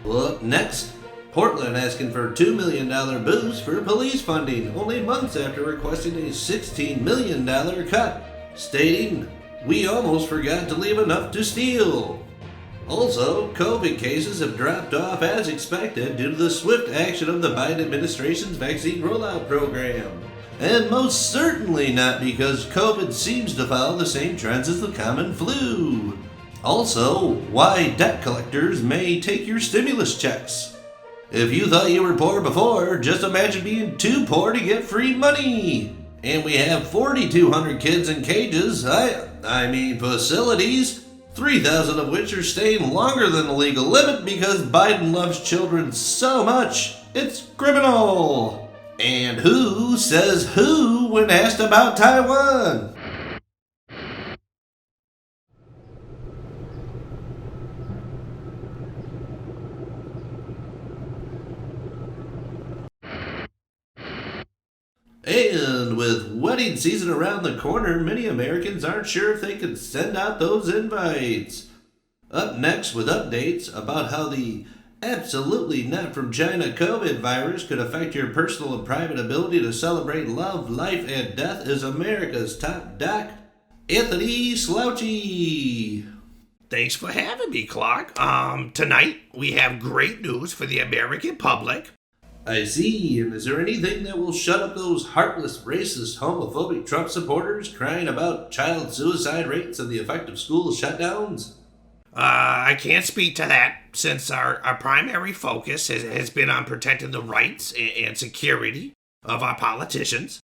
Well, up next, Portland asking for a $2 million boost for police funding only months after requesting a $16 million cut, stating, "We almost forgot to leave enough to steal." Also, COVID cases have dropped off as expected due to the swift action of the Biden administration's vaccine rollout program. And most certainly not because COVID seems to follow the same trends as the common flu. Also, why debt collectors may take your stimulus checks. If you thought you were poor before, just imagine being too poor to get free money. And we have 4,200 kids in cages, I mean facilities, 3,000 of which are staying longer than the legal limit because Biden loves children so much, it's criminal. And who says who when asked about Taiwan? And with wedding season around the corner, many Americans aren't sure if they can send out those invites. Up next with updates about how the absolutely not from China COVID virus could affect your personal and private ability to celebrate love, life, and death is America's top doc, Anthony Slouchy. Thanks for having me, Clark. Tonight we have great news for the American public. I see, and is there anything that will shut up those heartless, racist, homophobic Trump supporters crying about child suicide rates and the effect of school shutdowns? I can't speak to that since our primary focus has been on protecting the rights and security of our politicians.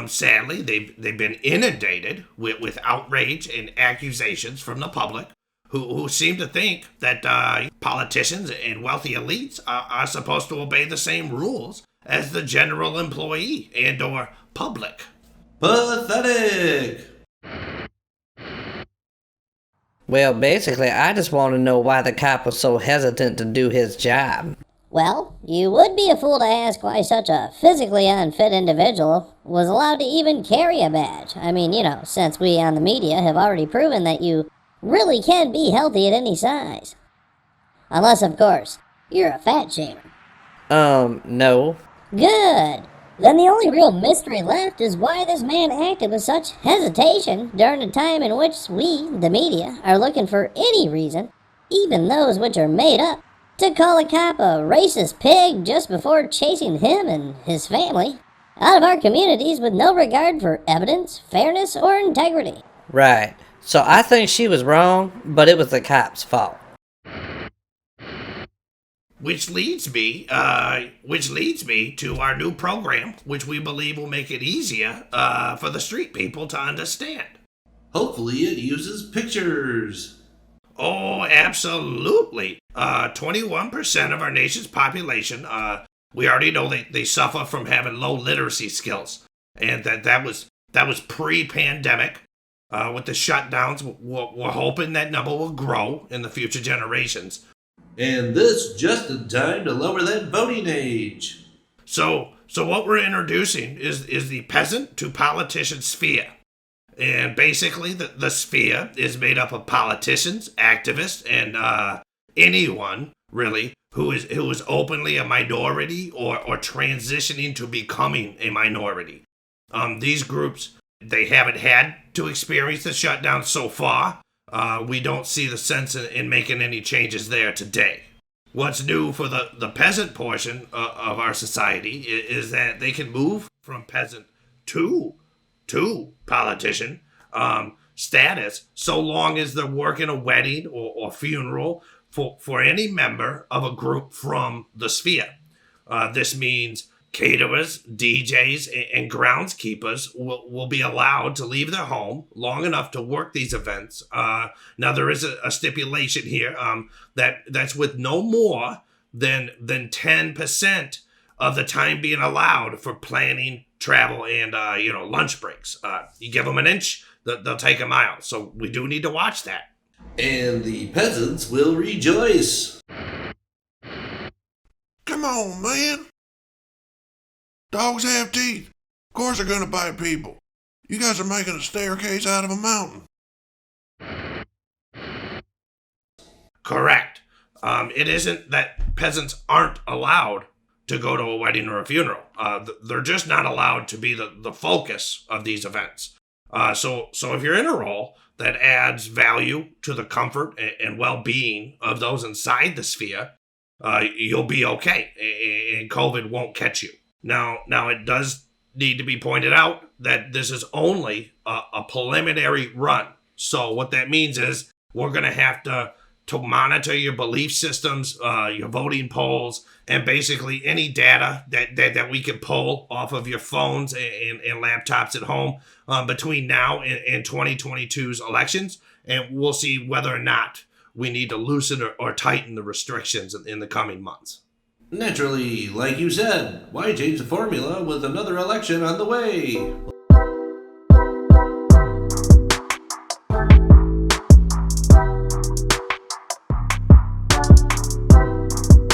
Sadly, they've been inundated with outrage and accusations from the public who seem to think that politicians and wealthy elites are supposed to obey the same rules as the general employee and or public. Pathetic! Well, basically, I just want to know why the cop was so hesitant to do his job. Well, you would be a fool to ask why such a physically unfit individual was allowed to even carry a badge. I mean, since we on the media have already proven that you really can be healthy at any size. Unless, of course, you're a fat shamer. No. Good. Then the only real mystery left is why this man acted with such hesitation during a time in which we, the media, are looking for any reason, even those which are made up, to call a cop a racist pig just before chasing him and his family out of our communities with no regard for evidence, fairness, or integrity. Right. So I think she was wrong, but it was the cop's fault. Which leads me to our new program, which we believe will make it easier for the street people to understand. Hopefully it uses pictures. Oh, absolutely. 21% of our nation's population, we already know they suffer from having low literacy skills. And that was pre-pandemic. With the shutdowns, we're hoping that number will grow in the future generations. And this just in time to lower that voting age. So what we're introducing is the peasant to politician sphere. And basically the sphere is made up of politicians, activists, and anyone really who is openly a minority or transitioning to becoming a minority. These groups, they haven't had to experience the shutdown so far. We don't see the sense in making any changes there today. What's new for the peasant portion of our society is that they can move from peasant to politician status so long as they're working a wedding or funeral for any member of a group from the sphere. This means caterers, DJs, and groundskeepers will be allowed to leave their home long enough to work these events. Now, there is a stipulation here that's with no more than 10% of the time being allowed for planning, travel, and lunch breaks. You give them an inch, they'll take a mile. So we do need to watch that. And the peasants will rejoice. Come on, man. Dogs have teeth. Of course they're gonna bite people. You guys are making a staircase out of a mountain. Correct. It isn't that peasants aren't allowed to go to a wedding or a funeral. They're just not allowed to be the focus of these events. So if you're in a role that adds value to the comfort and well-being of those inside the sphere, you'll be okay, and COVID won't catch you. Now it does need to be pointed out that this is only a preliminary run. So what that means is we're going to have to monitor your belief systems, your voting polls, and basically any data that we can pull off of your phones and laptops at home between now and 2022's elections. And we'll see whether or not we need to loosen or tighten the restrictions in the coming months. Naturally, like you said, why change the formula with another election on the way?